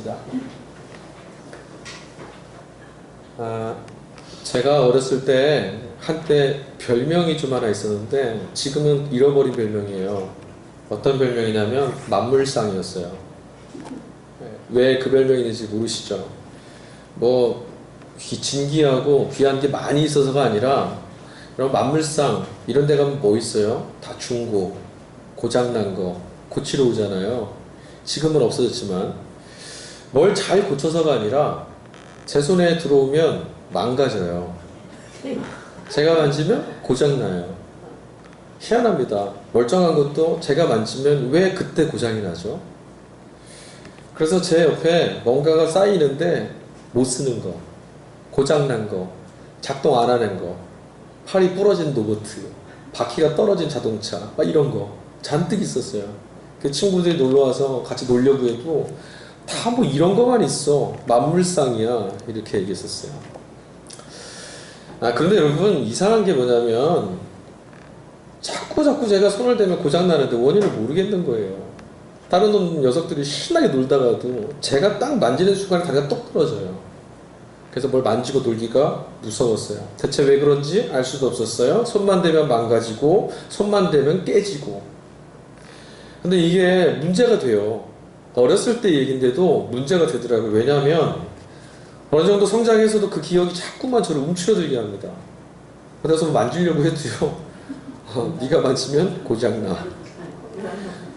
하겠습니다. 제가 어렸을 때 한때 별명이 좀 하나 있었는데 지금은 잃어버린 별명이에요. 어떤 별명이냐면 만물상이었어요. 왜 그 별명이 있는지 모르시죠? 뭐 진기하고 귀한 게 많이 있어서가 아니라 그럼 만물상 이런 데 가면 뭐 있어요? 다 중고, 고장난 거 고치러 오잖아요. 지금은 없어졌지만 뭘 잘 고쳐서가 아니라 제 손에 들어오면 망가져요. 제가 만지면 고장나요. 희한합니다. 멀쩡한 것도 제가 만지면 왜 그때 고장이 나죠? 그래서 제 옆에 뭔가가 쌓이는데 못 쓰는 거, 고장난 거, 작동 안 하는 거, 팔이 부러진 로봇, 바퀴가 떨어진 자동차, 막 이런 거 잔뜩 있었어요. 그 친구들이 놀러와서 같이 놀려고 해도 다 뭐 이런 거만 있어. 만물상이야. 이렇게 얘기했었어요. 그런데 여러분 이상한 게 뭐냐면 자꾸 제가 손을 대면 고장나는데 원인을 모르겠는 거예요. 다른 녀석들이 신나게 놀다가도 제가 딱 만지는 순간에 다리가 똑 떨어져요. 그래서 뭘 만지고 놀기가 무서웠어요. 대체 왜 그런지 알 수도 없었어요. 손만 대면 망가지고 손만 대면 깨지고. 근데 이게 문제가 돼요. 어렸을 때 얘기인데도 문제가 되더라고요. 왜냐하면 어느 정도 성장해서도 그 기억이 자꾸만 저를 움츠러들게 합니다. 그래서 만지려고 해도요. 네가 만지면 고장나.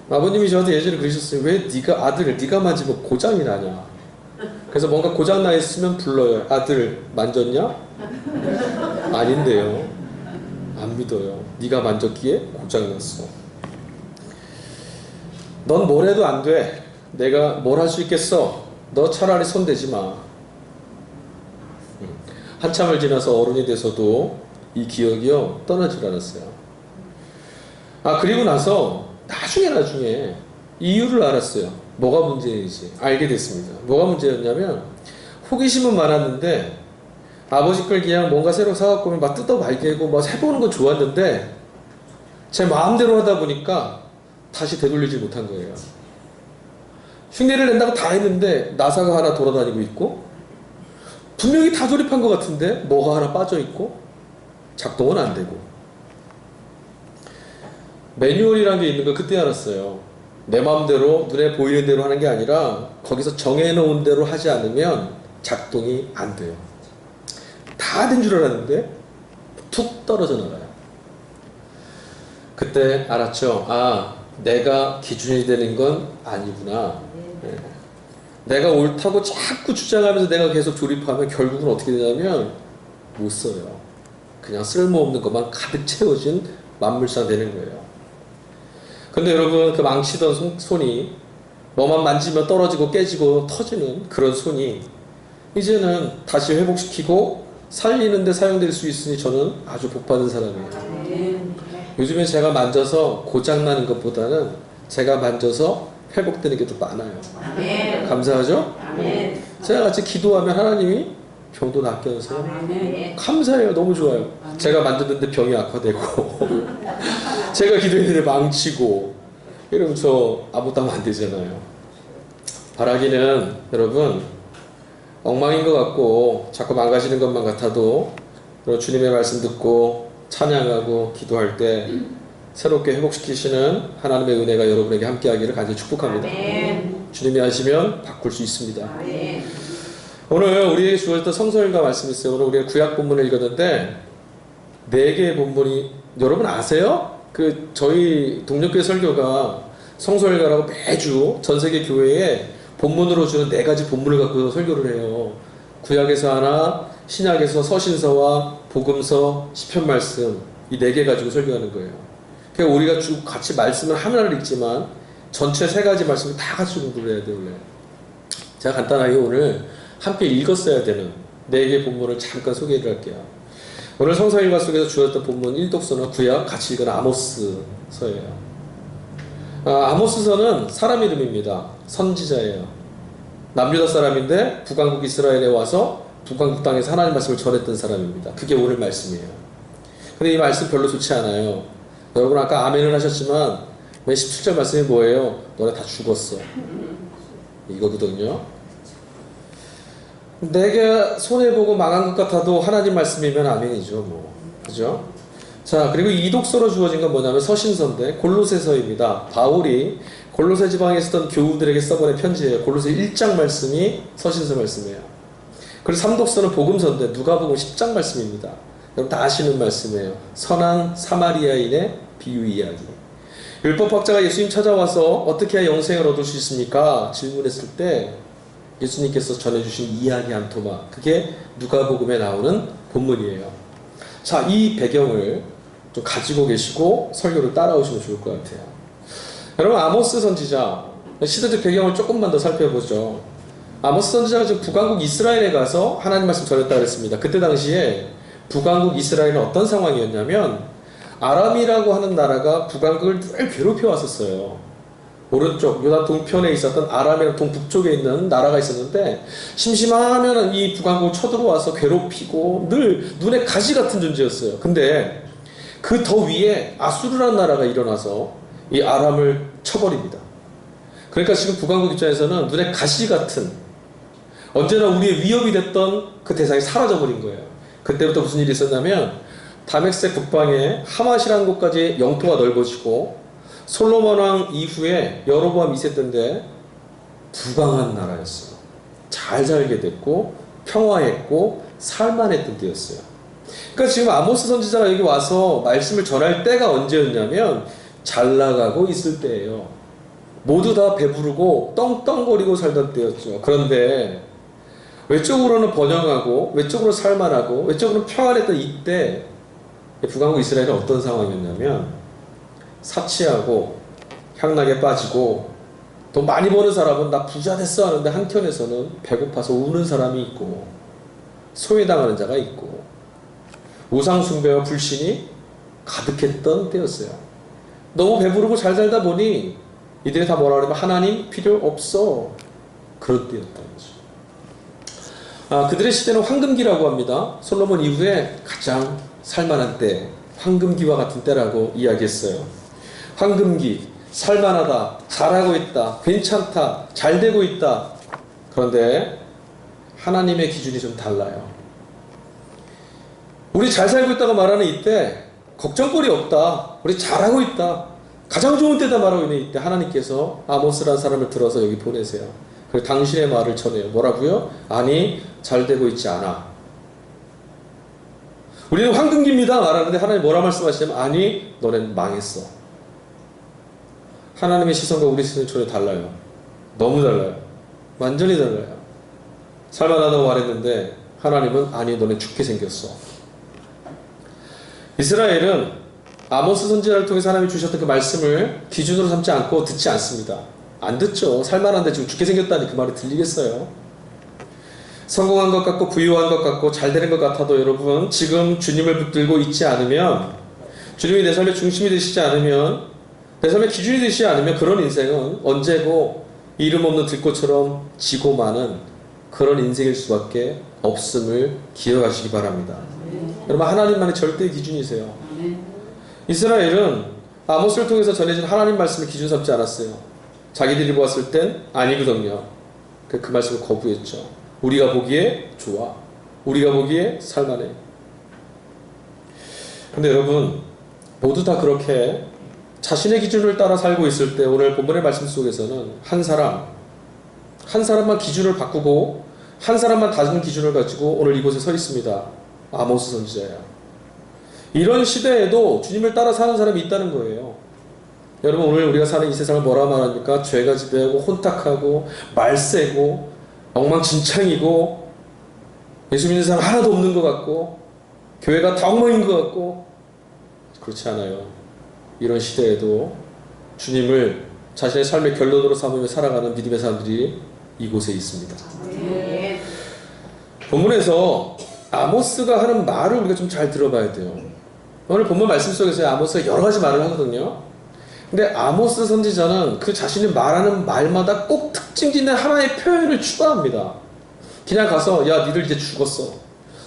아버님이 저한테 예전에 그러셨어요. 왜 네가 아들을 네가 만지면 고장이 나냐. 그래서 뭔가 고장나 있으면 불러요. 아들 만졌냐? 아닌데요. 안 믿어요. 네가 만졌기에 고장났어. 넌 뭘 해도 안 돼. 내가 뭘 할 수 있겠어. 너 차라리 손대지 마. 한참을 지나서 어른이 돼서도 이 기억이요 떠나질 않았어요. 그리고 나서 나중에 이유를 알았어요. 뭐가 문제인지 알게 됐습니다. 뭐가 문제였냐면 호기심은 많았는데 아버지 걸 그냥 뭔가 새로 사갖고 막 뜯어 발견하고 막 해보는 건 좋았는데 제 마음대로 하다 보니까 다시 되돌리지 못한 거예요. 흉내를 낸다고 다 했는데 나사가 하나 돌아다니고 있고 분명히 다 조립한 것 같은데 뭐가 하나 빠져 있고 작동은 안 되고. 매뉴얼이라는 게 있는 걸 그때 알았어요. 내 마음대로 눈에 보이는 대로 하는 게 아니라 거기서 정해놓은 대로 하지 않으면 작동이 안 돼요. 다 된 줄 알았는데 툭 떨어져 나가요. 그때 알았죠. 내가 기준이 되는 건 아니구나. 내가 옳다고 자꾸 주장하면서 내가 계속 조립하면 결국은 어떻게 되냐면 못 써요. 그냥 쓸모없는 것만 가득 채워진 만물상 되는 거예요. 근데 여러분 그 망치던 손이 뭐만 만지면 떨어지고 깨지고 터지는 그런 손이 이제는 다시 회복시키고 살리는 데 사용될 수 있으니 저는 아주 복받은 사람이에요. 요즘에 제가 만져서 고장나는 것보다는 제가 만져서 회복되는 게 더 많아요. 감사하죠? 제가 같이 기도하면 하나님이 병도 낫게 하세요. 감사해요. 너무 좋아요. 제가 만졌는데 병이 악화되고 제가 기도했는데 망치고 이러면 저 아무것도 하면 안 되잖아요. 바라기는 여러분 엉망인 것 같고 자꾸 망가지는 것만 같아도 주님의 말씀 듣고 찬양하고 기도할 때 새롭게 회복시키시는 하나님의 은혜가 여러분에게 함께하기를 간절히 축복합니다. 주님이 하시면 바꿀 수 있습니다. 오늘 우리에게 주어졌던 성서일과 말씀이 있어요. 오늘 우리가 구약 본문을 읽었는데 4개의 본문이 여러분 아세요? 저희 동력교회 설교가 성서일가라고 매주 전세계 교회에 본문으로 주는 4가지 본문을 갖고 설교를 해요. 구약에서 하나, 신약에서 서신서와 복음서, 시편 말씀 이 4개 가지고 설교하는 거예요. 그러니까 우리가 쭉 같이 말씀을 하나를 읽지만 전체 3가지 말씀을 다 같이 공부를 해야 돼요. 원래. 제가 간단하게 오늘 함께 읽었어야 되는 4개 본문을 잠깐 소개를 할게요. 오늘 성서일과 속에서 주어졌던 본문 1독서는 구약 같이 읽은 아모스서예요. 아모스서는 사람 이름입니다. 선지자예요. 남유다 사람인데 북왕국 이스라엘에 와서 북왕국 땅에서 하나님 말씀을 전했던 사람입니다. 그게 오늘 말씀이에요. 근데 이 말씀 별로 좋지 않아요. 여러분 아까 아멘을 하셨지만 왜 17절 말씀이 뭐예요? 너네 다 죽었어. 이거거든요. 내가 손해보고 망한 것 같아도 하나님 말씀이면 아멘이죠, 뭐. 그죠? 자, 그리고 이 독서로 주어진 건 뭐냐면 서신서인데 골로새서입니다. 바울이 골로새 지방에 있었던 교우들에게 써보낸 편지예요. 골로새 1장 말씀이 서신서 말씀이에요. 그리고 3독서는 복음서인데 누가복음 10장 말씀입니다. 여러분 다 아시는 말씀이에요. 선한 사마리아인의 비유 이야기. 율법학자가 예수님 찾아와서 어떻게 해야 영생을 얻을 수 있습니까? 질문했을 때 예수님께서 전해주신 이야기 한 토막, 그게 누가복음에 나오는 본문이에요. 자, 이 배경을 좀 가지고 계시고 설교를 따라오시면 좋을 것 같아요. 여러분, 아모스 선지자 시대적 배경을 조금만 더 살펴보죠. 아모스 선지자가 지금 북왕국 이스라엘에 가서 하나님 말씀 전했다 그랬습니다. 그때 당시에 북왕국 이스라엘은 어떤 상황이었냐면 아람이라고 하는 나라가 북왕국을 늘 괴롭혀 왔었어요. 오른쪽 요단 동편에 있었던 아람이랑 동북쪽에 있는 나라가 있었는데 심심하면 이 북왕국을 쳐들어와서 괴롭히고 늘 눈에 가시 같은 존재였어요. 근데 그 더 위에 아수르라는 나라가 일어나서 이 아람을 쳐버립니다. 그러니까 지금 북왕국 입장에서는 눈에 가시 같은, 언제나 우리의 위협이 됐던 그 대상이 사라져버린 거예요. 그때부터 무슨 일이 있었냐면 다메섹 북방에 하맛이라는 곳까지 영토가 넓어지고 솔로몬 왕 이후에 여로보암 2세 때인데 부강한 나라였어요. 잘 살게 됐고 평화했고 살만했던 때였어요. 그러니까 지금 아모스 선지자가 여기 와서 말씀을 전할 때가 언제였냐면 잘 나가고 있을 때예요. 모두 다 배부르고 떵떵거리고 살던 때였죠. 그런데 외적으로는 번영하고 외적으로 살만하고 외적으로는 평안했던 이때 북왕국 이스라엘은 어떤 상황이었냐면 사치하고 향락에 빠지고 돈 많이 버는 사람은 나 부자 됐어 하는데 한켠에서는 배고파서 우는 사람이 있고 소외당하는 자가 있고 우상숭배와 불신이 가득했던 때였어요. 너무 배부르고 잘 살다 보니 이들이 다 뭐라 그러면 하나님 필요 없어, 그런 때였다는 거죠. 그들의 시대는 황금기라고 합니다. 솔로몬 이후에 가장 살만한 때, 황금기와 같은 때라고 이야기했어요. 황금기, 살만하다, 잘하고 있다, 괜찮다, 잘되고 있다. 그런데 하나님의 기준이 좀 달라요. 우리 잘 살고 있다고 말하는 이때 걱정거리 없다, 우리 잘하고 있다, 가장 좋은 때다 말하고 있는 이때 하나님께서 아모스라는 사람을 들어서 여기 보내세요. 그리고 당신의 말을 전해요. 뭐라고요? 아니, 잘되고 있지 않아. 우리는 황금기입니다 말하는데 하나님 뭐라 말씀하시냐면 아니, 너넨 망했어. 하나님의 시선과 우리 시선이 전혀 달라요. 너무 달라요. 완전히 달라요. 살만하다고 말했는데 하나님은 아니, 너넨 죽게 생겼어. 이스라엘은 아모스 선지자를 통해서 하나님이 주셨던 그 말씀을 기준으로 삼지 않고 듣지 않습니다. 안 듣죠. 살만한데 지금 죽게 생겼다니 그 말이 들리겠어요? 성공한 것 같고 부유한 것 같고 잘 되는 것 같아도 여러분 지금 주님을 붙들고 있지 않으면, 주님이 내 삶의 중심이 되시지 않으면, 내 삶의 기준이 되시지 않으면 그런 인생은 언제고 이름 없는 들꽃처럼 지고 마는 그런 인생일 수밖에 없음을 기억하시기 바랍니다. 여러분 하나님만의 절대의 기준이세요. 이스라엘은 아모스를 통해서 전해진 하나님 말씀을 기준 삼지 않았어요. 자기들이 보았을 땐 아니거든요. 그 말씀을 거부했죠. 우리가 보기에 좋아, 우리가 보기에 살만해. 근데 여러분 모두 다 그렇게 자신의 기준을 따라 살고 있을 때 오늘 본문의 말씀 속에서는 한 사람만 기준을 바꾸고 한 사람만 다른 기준을 가지고 오늘 이곳에 서 있습니다. 아모스 선지자야. 이런 시대에도 주님을 따라 사는 사람이 있다는 거예요. 여러분 오늘 우리가 사는 이 세상을 뭐라 말합니까? 죄가 지배하고 혼탁하고 말세고 엉망진창이고 예수 믿는 사람 하나도 없는 것 같고 교회가 다 엉망인 것 같고, 그렇지 않아요. 이런 시대에도 주님을 자신의 삶의 결론으로 삼으며 살아가는 믿음의 사람들이 이곳에 있습니다. 본문에서 아모스가 하는 말을 우리가 좀 잘 들어봐야 돼요. 오늘 본문 말씀 속에서 아모스가 여러 가지 말을 하거든요. 근데 아모스 선지자는 그 자신이 말하는 말마다 꼭 특징 짓는 하나의 표현을 추가합니다. 그냥 가서 야 니들 이제 죽었어,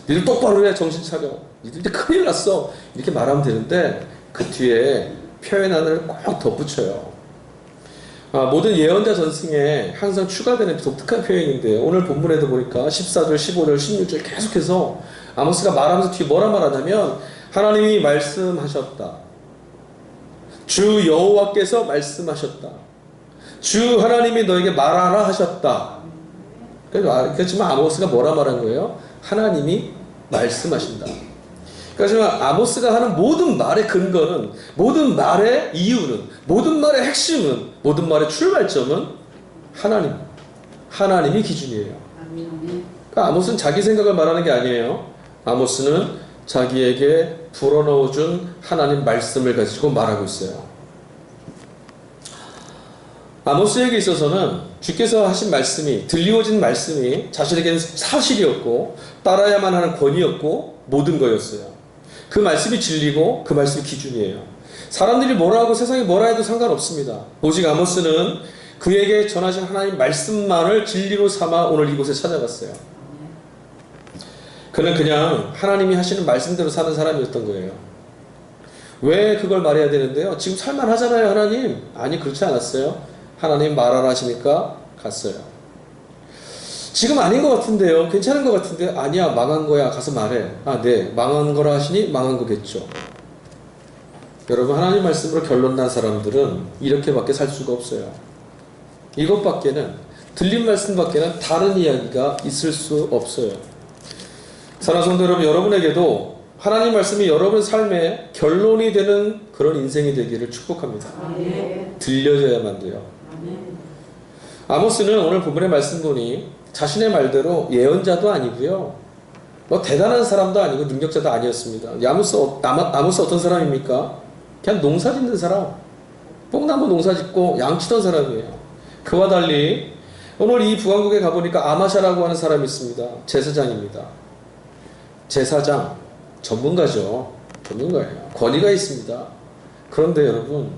니들 똑바로 해, 정신 차려, 니들 이제 큰일 났어, 이렇게 말하면 되는데 그 뒤에 표현 하나를 꼭 덧붙여요. 모든 예언자 전승에 항상 추가되는 독특한 표현인데요. 오늘 본문에도 보니까 14절, 15절, 16절 계속해서 아모스가 말하면서 뒤에 뭐라 말하냐면 하나님이 말씀하셨다. 주 여호와께서 말씀하셨다. 주 하나님이 너에게 말하라 하셨다. 그렇지만 아모스가 뭐라 말한 거예요? 하나님이 말씀하신다. 그렇지만 아모스가 하는 모든 말의 근거는, 모든 말의 이유는, 모든 말의 핵심은, 모든 말의 출발점은 하나님이 기준이에요. 그러니까 아모스는 자기 생각을 말하는 게 아니에요. 아모스는 자기에게 불어넣어준 하나님 말씀을 가지고 말하고 있어요. 아모스에게 있어서는 주께서 하신 말씀이, 들리워진 말씀이 자신에게는 사실이었고 따라야만 하는 권위였고 모든 거였어요. 그 말씀이 진리고 그 말씀이 기준이에요. 사람들이 뭐라 하고 세상이 뭐라 해도 상관없습니다. 오직 아모스는 그에게 전하신 하나님 말씀만을 진리로 삼아 오늘 이곳에 찾아갔어요. 그는 그냥 하나님이 하시는 말씀대로 사는 사람이었던 거예요. 왜 그걸 말해야 되는데요? 지금 살만하잖아요, 하나님. 아니, 그렇지 않았어요. 하나님 말하라 하시니까 갔어요. 지금 아닌 것 같은데요. 괜찮은 것 같은데 아니야, 망한 거야. 가서 말해. 네, 망한 거라 하시니 망한 거겠죠. 여러분, 하나님 말씀으로 결론 난 사람들은 이렇게밖에 살 수가 없어요. 이것밖에는, 들린 말씀밖에는 다른 이야기가 있을 수 없어요. 사랑하는 성도 여러분, 여러분에게도 하나님 말씀이 여러분 삶의 결론이 되는 그런 인생이 되기를 축복합니다. 들려져야만 돼요. 아모스는 오늘 본문의 말씀 보니 자신의 말대로 예언자도 아니고요, 대단한 사람도 아니고 능력자도 아니었습니다. 아모스 어떤 사람입니까? 그냥 농사 짓는 사람, 뽕나무 농사 짓고 양치던 사람이에요. 그와 달리 오늘 이 북왕국에 가보니까 아마샤라고 하는 사람이 있습니다. 제사장입니다. 제사장, 전문가죠. 전문가예요. 권위가 있습니다. 그런데 여러분,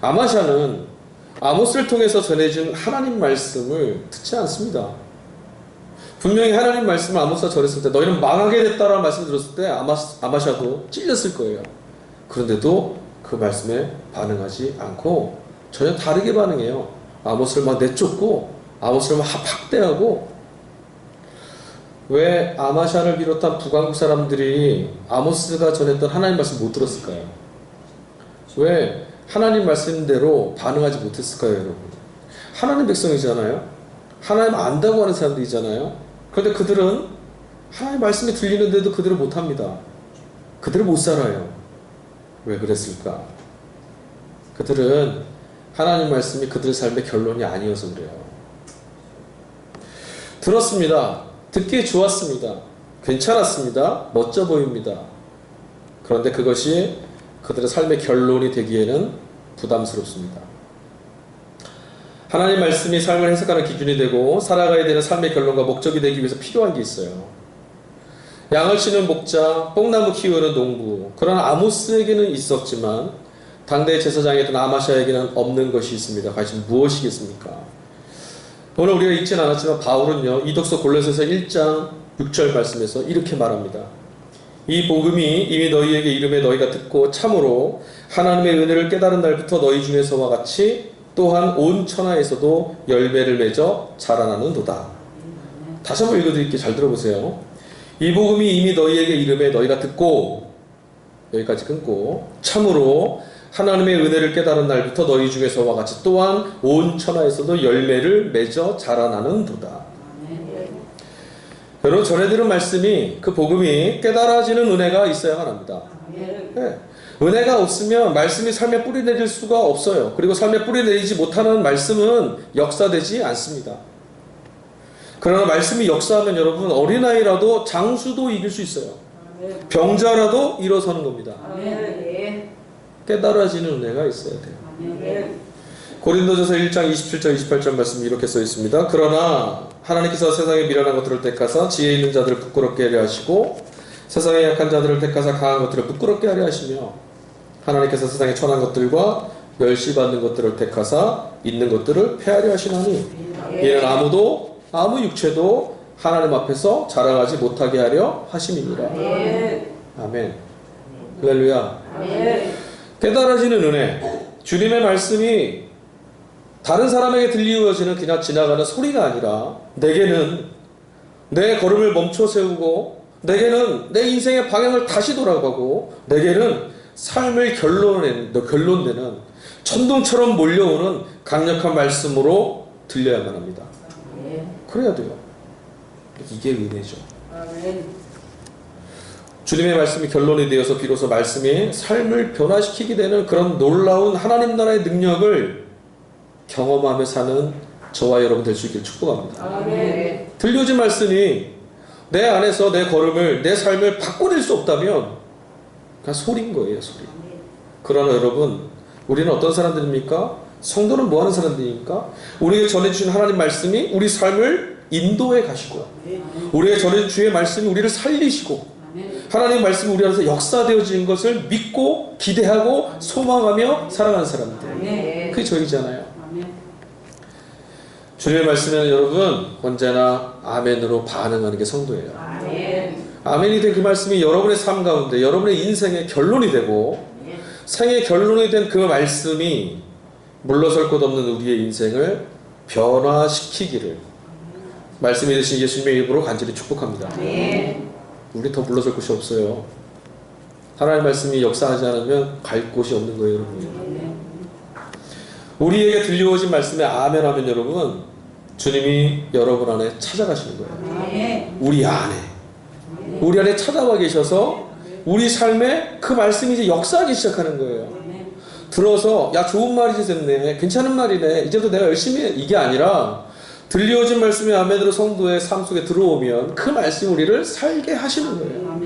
아마샤는 아모스를 통해서 전해준 하나님 말씀을 듣지 않습니다. 분명히 하나님 말씀을 아모스가 전했을 때 너희는 망하게 됐다라는 말씀을 들었을 때 아마샤도 찔렸을 거예요. 그런데도 그 말씀에 반응하지 않고 전혀 다르게 반응해요. 아모스를 막 내쫓고 아모스를 막 학대하고. 왜 아마샤를 비롯한 북왕국 사람들이 아모스가 전했던 하나님 말씀 못 들었을까요? 왜 하나님 말씀대로 반응하지 못했을까요, 여러분? 하나님 백성이잖아요. 하나님 안다고 하는 사람들이잖아요. 그런데 그들은 하나님 말씀이 들리는데도 그들을 못합니다. 그들을 못 살아요. 왜 그랬을까? 그들은 하나님 말씀이 그들의 삶의 결론이 아니어서 그래요. 들었습니다. 듣기 좋았습니다. 괜찮았습니다. 멋져 보입니다. 그런데 그것이 그들의 삶의 결론이 되기에는 부담스럽습니다. 하나님 말씀이 삶을 해석하는 기준이 되고 살아가야 되는 삶의 결론과 목적이 되기 위해서 필요한 게 있어요. 양을 치는 목자, 뽕나무 키우는 농부, 그런 아모스에게는 있었지만 당대의 제사장이었던 아마샤에게는 없는 것이 있습니다. 과연 무엇이겠습니까? 오늘 우리가 읽진 않았지만 바울은요, 이독서 골로새서 1장 6절 말씀에서 이렇게 말합니다. 이 복음이 이미 너희에게 이름에 너희가 듣고 참으로 하나님의 은혜를 깨달은 날부터 너희 중에서와 같이 또한 온 천하에서도 열매를 맺어 자라나는도다. 다시 한번 읽어드릴게요. 잘 들어보세요. 이 복음이 이미 너희에게 이름에 너희가 듣고, 여기까지 끊고, 참으로 하나님의 은혜를 깨달은 날부터 너희 중에서와 같이 또한 온 천하에서도 열매를 맺어 자라나는도다. 여러분, 전해드린 말씀이, 그 복음이 깨달아지는 은혜가 있어야만 합니다. 네. 은혜가 없으면 말씀이 삶에 뿌리 내릴 수가 없어요. 그리고 삶에 뿌리 내리지 못하는 말씀은 역사되지 않습니다. 그러나 말씀이 역사하면 여러분, 어린아이라도 장수도 이길 수 있어요. 병자라도 일어서는 겁니다. 깨달아지는 은혜가 있어야 돼요. 고린도전서 1장 27절 28절 말씀이 이렇게 써 있습니다. 그러나 하나님께서 세상에 미련한 것들을 택하사 지혜 있는 자들을 부끄럽게 하려 하시고 세상에 약한 자들을 택하사 강한 것들을 부끄럽게 하려 하시며 하나님께서 세상에 천한 것들과 멸시받는 것들을 택하사 있는 것들을 폐하려 하시나니 이는 아무 육체도 하나님 앞에서 자랑하지 못하게 하려 하심이니라. 아멘. 할렐루야. 깨달아지는 은혜, 주님의 말씀이 다른 사람에게 들리어지는 그냥 지나가는 소리가 아니라 내게는 내 걸음을 멈춰 세우고 내게는 내 인생의 방향을 다시 돌아가고 내게는 삶을 결론내는 천둥처럼 몰려오는 강력한 말씀으로 들려야만 합니다. 그래야 돼요. 이게 은혜죠. 주님의 말씀이 결론이 되어서 비로소 말씀이 삶을 변화시키게 되는 그런 놀라운 하나님 나라의 능력을 경험하며 사는 저와 여러분 될 수 있기를 축복합니다. 들려진 말씀이 내 안에서 내 걸음을, 내 삶을 바꿔낼 수 없다면 그냥 소리인 거예요, 소리. 그러나 여러분, 우리는 어떤 사람들입니까? 성도는 뭐 하는 사람들입니까? 우리에게 전해주신 하나님 말씀이 우리 삶을 인도해 가시고, 우리에게 전해준 주의 말씀이 우리를 살리시고, 하나님 말씀이 우리 안에서 역사되어지는 것을 믿고 기대하고 소망하며 살아가는 사람들. 그게 저희잖아요. 주님의 말씀에는 여러분 언제나 아멘으로 반응하는 게 성도예요. 아멘이 된 그 말씀이 여러분의 삶 가운데 여러분의 인생의 결론이 되고 생의 결론이 된 그 말씀이 물러설 것 없는 우리의 인생을 변화시키기를 말씀이 되신 예수님의 이름으로 간절히 축복합니다. 우리 더 물러설 곳이 없어요. 하나님의 말씀이 역사하지 않으면 갈 곳이 없는 거예요, 여러분. 우리에게 들려오신 말씀에 아멘 하면 여러분, 주님이 여러분 안에 찾아가시는 거예요. 우리 안에 찾아와 계셔서 우리 삶에 그 말씀이 이제 역사하기 시작하는 거예요. 들어서 야 좋은 말이지 됐네, 괜찮은 말이네, 이제부터 내가 열심히 해, 이게 아니라 들려오신 말씀이 아멘으로 성도의 삶 속에 들어오면 그 말씀이 우리를 살게 하시는 거예요.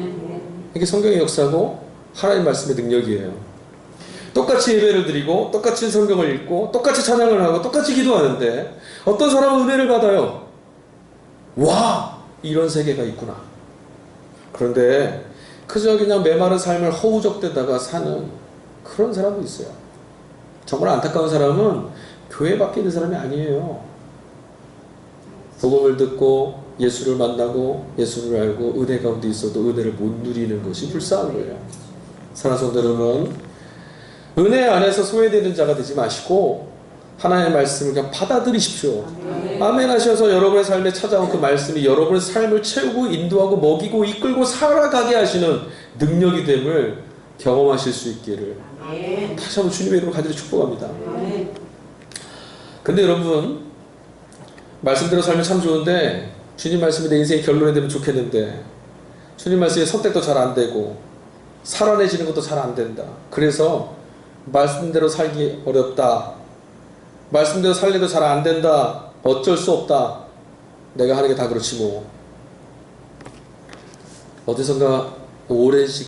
이게 성경의 역사고 하나님 말씀의 능력이에요. 똑같이 예배를 드리고 똑같이 성경을 읽고 똑같이 찬양을 하고 똑같이 기도하는데 어떤 사람은 은혜를 받아요. 와, 이런 세계가 있구나. 그런데 그저 그냥 메마른 삶을 허우적대다가 사는 그런 사람도 있어요. 정말 안타까운 사람은 교회 밖에 있는 사람이 아니에요. 복음을 듣고 예수를 만나고 예수를 알고 은혜 가운데 있어도 은혜를 못 누리는 것이 불쌍한 거예요. 사랑하는 성도 여러분, 은혜 안에서 소외되는 자가 되지 마시고 하나님의 말씀을 그냥 받아들이십시오. 아멘 하셔서 여러분의 삶에 찾아온 그 말씀이 여러분의 삶을 채우고 인도하고 먹이고 이끌고 살아가게 하시는 능력이 됨을 경험하실 수 있기를 다시 한번 주님의 이름으로 간절히 축복합니다. 근데 여러분, 말씀대로 살면 참 좋은데 주님 말씀이 내 인생의 결론이 되면 좋겠는데 주님 말씀이 선택도 잘 안 되고 살아내지는 것도 잘 안 된다. 그래서 말씀대로 살기 어렵다, 말씀대로 살려도 잘 안 된다, 어쩔 수 없다, 내가 하는 게 다 그렇지 뭐. 어디선가 오랜 시간